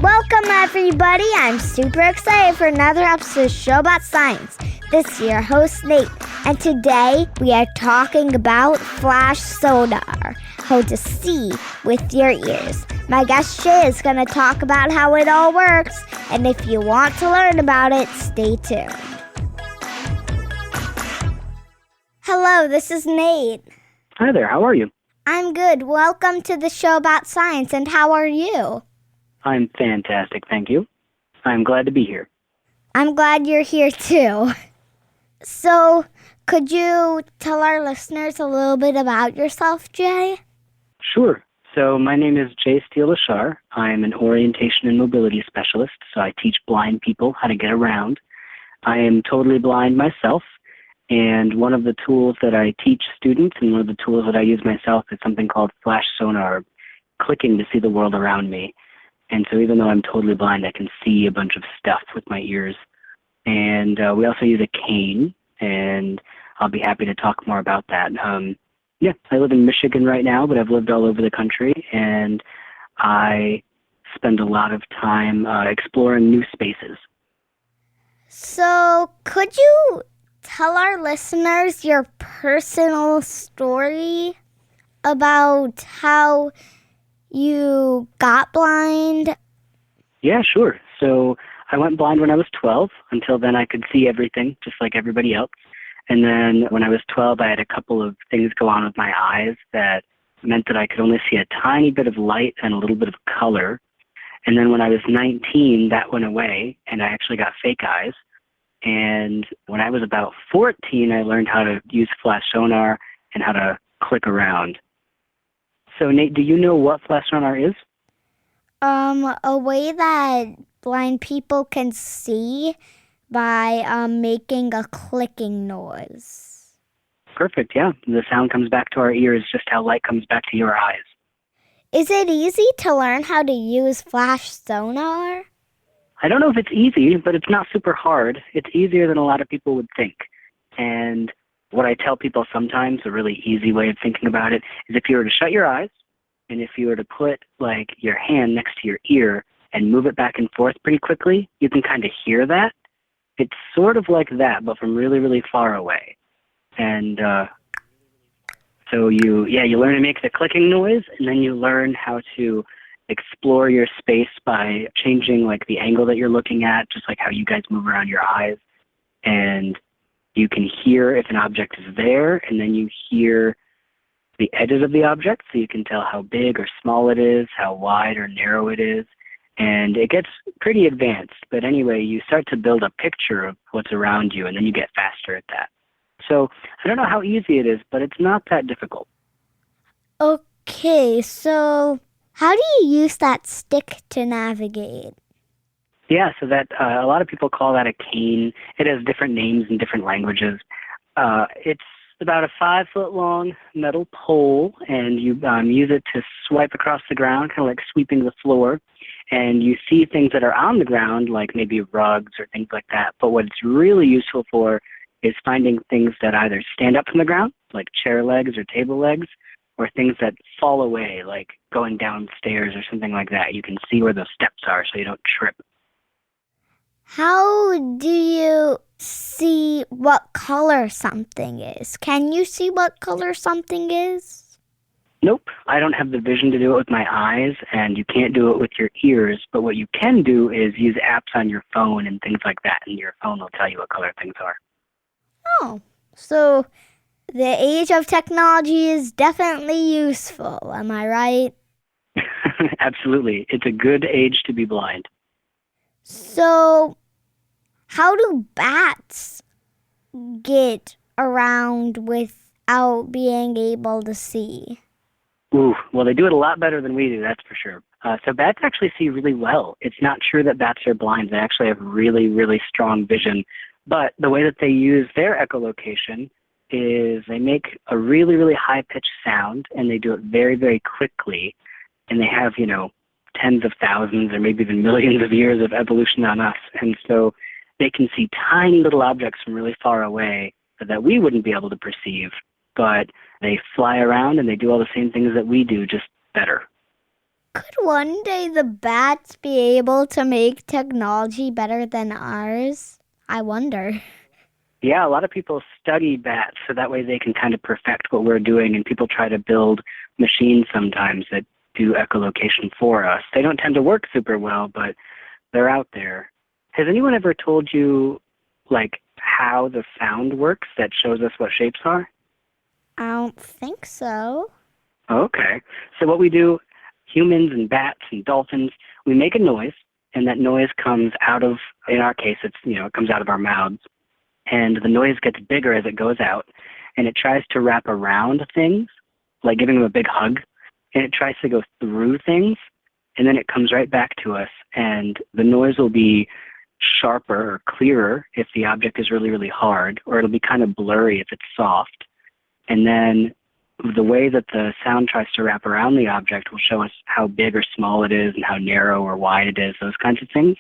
Welcome, everybody. I'm super excited for another episode of Show About Science. This is your host, Nate, and today we are talking about flash sonar, how to see with your ears. My guest Shay is going to talk about how it all works, and if you want to learn about it, stay tuned. Hello, this is Nate. Hi there, how are you? I'm good. Welcome to the Show About Science, and how are you? I'm fantastic, thank you. I'm glad to be here. I'm glad you're here, too. So, could you tell our listeners a little bit about yourself, Jay? Sure. So my name is Jay Steele-Louchart. I'm an orientation and mobility specialist, so I teach blind people how to get around. I am totally blind myself, and one of the tools that I teach students and one of the tools that I use myself is something called flash sonar, clicking to see the world around me. And so even though I'm totally blind, I can see a bunch of stuff with my ears. And we also use a cane, and I'll be happy to talk more about that. I live in Michigan right now, but I've lived all over the country, and I spend a lot of time exploring new spaces. So, could you tell our listeners your personal story about how you got blind? Yeah, sure. So I went blind when I was 12. Until then, I could see everything, just like everybody else. And then when I was 12, I had a couple of things go on with my eyes that meant that I could only see a tiny bit of light and a little bit of color. And then when I was 19, that went away, and I actually got fake eyes. And when I was about 14, I learned how to use flash sonar and how to click around. So, Nate, do you know what flash sonar is? A way that blind people can see by making a clicking noise. Perfect, yeah. The sound comes back to our ears just how light comes back to your eyes. Is it easy to learn how to use flash sonar? I don't know if it's easy, but it's not super hard. It's easier than a lot of people would think. And what I tell people sometimes, a really easy way of thinking about it, is if you were to shut your eyes, and if you were to put your hand next to your ear and move it back and forth pretty quickly, you can kind of hear that. It's sort of like that, but from really, really far away. And so you learn to make the clicking noise, and then you learn how to explore your space by changing the angle that you're looking at, just like how you guys move around your eyes. And you can hear if an object is there, and then you hear the edges of the object, so you can tell how big or small it is, how wide or narrow it is. And it gets pretty advanced, but anyway, you start to build a picture of what's around you, and then you get faster at that. So I don't know how easy it is, but it's not that difficult. Okay, so how do you use that stick to navigate? Yeah, so that a lot of people call that a cane. It has different names in different languages. It's about a 5-foot-long metal pole, and you use it to swipe across the ground, kind of like sweeping the floor. And you see things that are on the ground, like maybe rugs or things like that. But what it's really useful for is finding things that either stand up from the ground, like chair legs or table legs, or things that fall away, like going downstairs or something like that. You can see where those steps are so you don't trip. How do you see what color something is? Can you see what color something is? Nope, I don't have the vision to do it with my eyes, and you can't do it with your ears, but what you can do is use apps on your phone and things like that, and your phone will tell you what color things are. Oh, so the age of technology is definitely useful, am I right? Absolutely. It's a good age to be blind. So, how do bats get around without being able to see? Ooh, well, they do it a lot better than we do, that's for sure. So bats actually see really well. It's not true that bats are blind. They actually have really, really strong vision. But the way that they use their echolocation is they make a really, really high-pitched sound, and they do it very, very quickly. And they have, tens of thousands or maybe even millions of years of evolution on us. And so they can see tiny little objects from really far away that we wouldn't be able to perceive. But they fly around and they do all the same things that we do, just better. Could one day the bats be able to make technology better than ours? I wonder. Yeah, a lot of people study bats so that way they can kind of perfect what we're doing, and people try to build machines sometimes that do echolocation for us. They don't tend to work super well, but they're out there. Has anyone ever told you, like, how the sound works that shows us what shapes are? I don't think so. Okay. So what we do, humans and bats and dolphins, we make a noise, and that noise comes out of, in our case, it comes out of our mouths. And the noise gets bigger as it goes out, and it tries to wrap around things, like giving them a big hug, and it tries to go through things, and then it comes right back to us, and the noise will be sharper or clearer if the object is really, really hard, or it'll be kind of blurry if it's soft. And then the way that the sound tries to wrap around the object will show us how big or small it is and how narrow or wide it is, those kinds of things.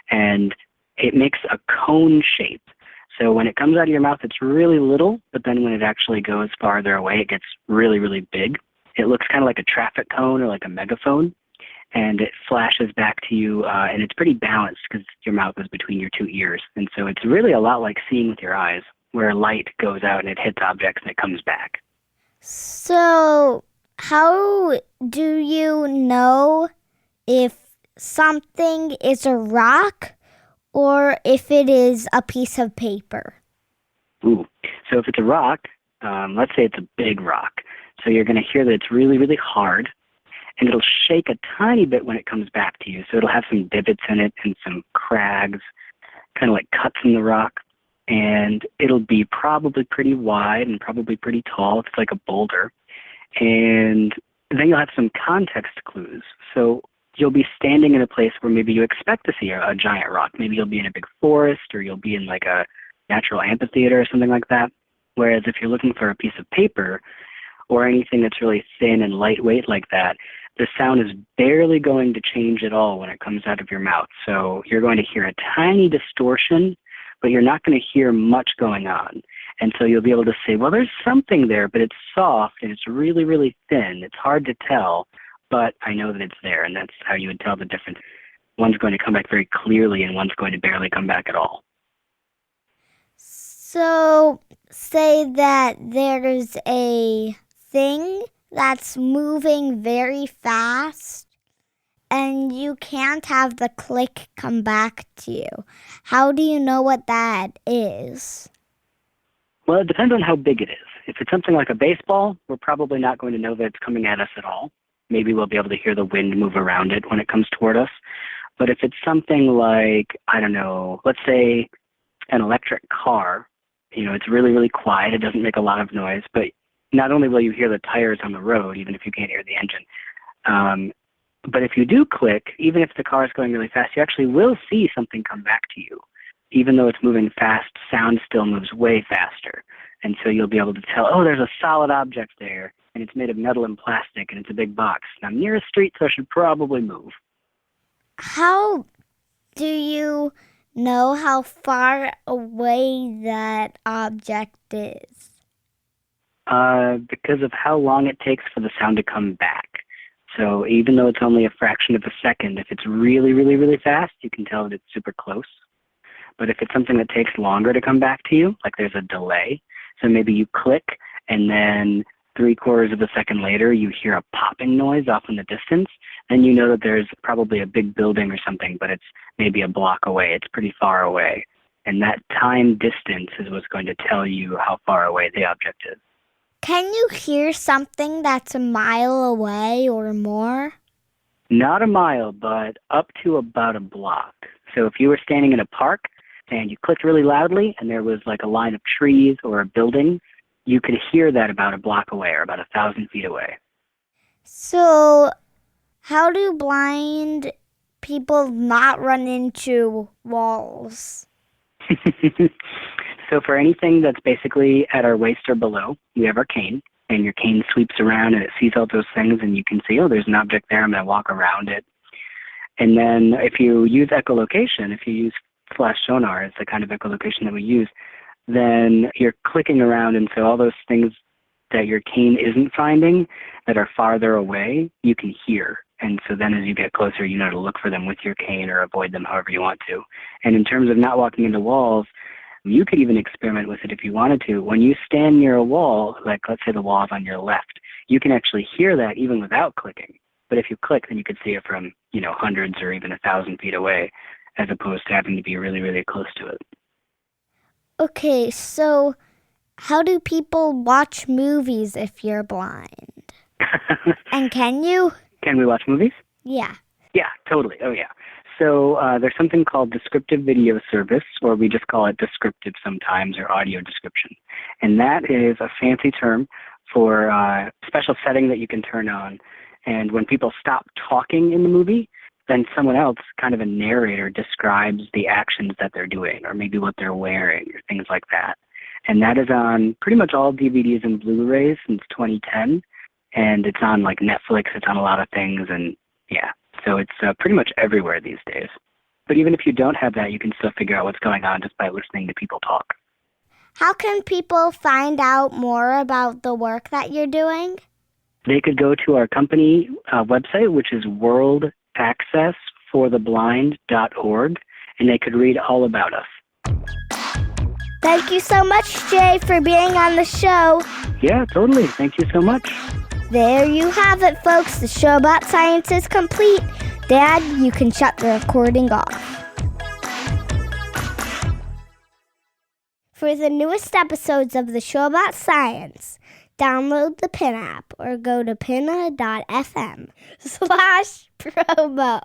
And it makes a cone shape. So when it comes out of your mouth, it's really little, but then when it actually goes farther away, it gets really, really big. It looks kind of like a traffic cone or like a megaphone, and it flashes back to you, and it's pretty balanced because your mouth is between your two ears. And so it's really a lot like seeing with your eyes, where light goes out and it hits objects and it comes back. So, how do you know if something is a rock or if it is a piece of paper? Ooh. So if it's a rock, let's say it's a big rock. So you're going to hear that it's really, really hard, and it'll shake a tiny bit when it comes back to you. So it'll have some divots in it and some crags, kind of like cuts in the rock. And it'll be probably pretty wide and probably pretty tall. It's like a boulder. And then you'll have some context clues. So you'll be standing in a place where maybe you expect to see a giant rock. Maybe you'll be in a big forest, or you'll be in like a natural amphitheater or something like that. Whereas if you're looking for a piece of paper or anything that's really thin and lightweight like that, the sound is barely going to change at all when it comes out of your mouth. So you're going to hear a tiny distortion, but you're not going to hear much going on. And so you'll be able to say, well, there's something there, but it's soft and it's really, really thin. It's hard to tell, but I know that it's there, and that's how you would tell the difference. One's going to come back very clearly, and one's going to barely come back at all. So, say that there's a thing that's moving very fast, and you can't have the click come back to you. How do you know what that is? Well, it depends on how big it is. If it's something like a baseball, we're probably not going to know that it's coming at us at all. Maybe we'll be able to hear the wind move around it when it comes toward us. But if it's something like, I don't know, let's say an electric car, it's really, really quiet. It doesn't make a lot of noise. But not only will you hear the tires on the road, even if you can't hear the engine, but if you do click, even if the car is going really fast, you actually will see something come back to you. Even though it's moving fast, sound still moves way faster. And so you'll be able to tell, oh, there's a solid object there, and it's made of metal and plastic, and it's a big box. And I'm near a street, so I should probably move. How do you know how far away that object is? Because of how long it takes for the sound to come back. So even though it's only a fraction of a second, if it's really, really, really fast, you can tell that it's super close. But if it's something that takes longer to come back to you, like there's a delay, so maybe you click and then 3/4 of a second later you hear a popping noise off in the distance, then you know that there's probably a big building or something, but it's maybe a block away. It's pretty far away. And that time distance is what's going to tell you how far away the object is. Can you hear something that's a mile away or more? Not a mile, but up to about a block. So if you were standing in a park and you clicked really loudly and there was like a line of trees or a building, you could hear that about a block away or about 1,000 feet away. So, how do blind people not run into walls? So for anything that's basically at our waist or below, we have our cane, and your cane sweeps around and it sees all those things, and you can see, oh, there's an object there, I'm going to walk around it. And then if you use echolocation, if you use flash sonar, it's the kind of echolocation that we use, then you're clicking around, and so all those things that your cane isn't finding that are farther away, you can hear. And so then as you get closer, you know to look for them with your cane or avoid them however you want to. And in terms of not walking into walls, you could even experiment with it if you wanted to. When you stand near a wall, like let's say the wall is on your left, you can actually hear that even without clicking. But if you click, then you could see it from, hundreds or even 1,000 feet away, as opposed to having to be really, really close to it. Okay, so how do people watch movies if you're blind? And can you? Can we watch movies? Yeah. Yeah, totally. Oh, yeah. So there's something called descriptive video service, or we just call it descriptive sometimes, or audio description. And that is a fancy term for a special setting that you can turn on. And when people stop talking in the movie, then someone else, kind of a narrator, describes the actions that they're doing, or maybe what they're wearing, or things like that. And that is on pretty much all DVDs and Blu-rays since 2010. And it's on like Netflix, it's on a lot of things, and yeah. So it's pretty much everywhere these days. But even if you don't have that, you can still figure out what's going on just by listening to people talk. How can people find out more about the work that you're doing? They could go to our company website, which is worldaccessfortheblind.org, and they could read all about us. Thank you so much, Jay, for being on the show. Yeah, totally. Thank you so much. There you have it, folks. The show about science is complete. Dad, you can shut the recording off. For the newest episodes of the show about science, download the Pin app or go to pinna.fm/promo.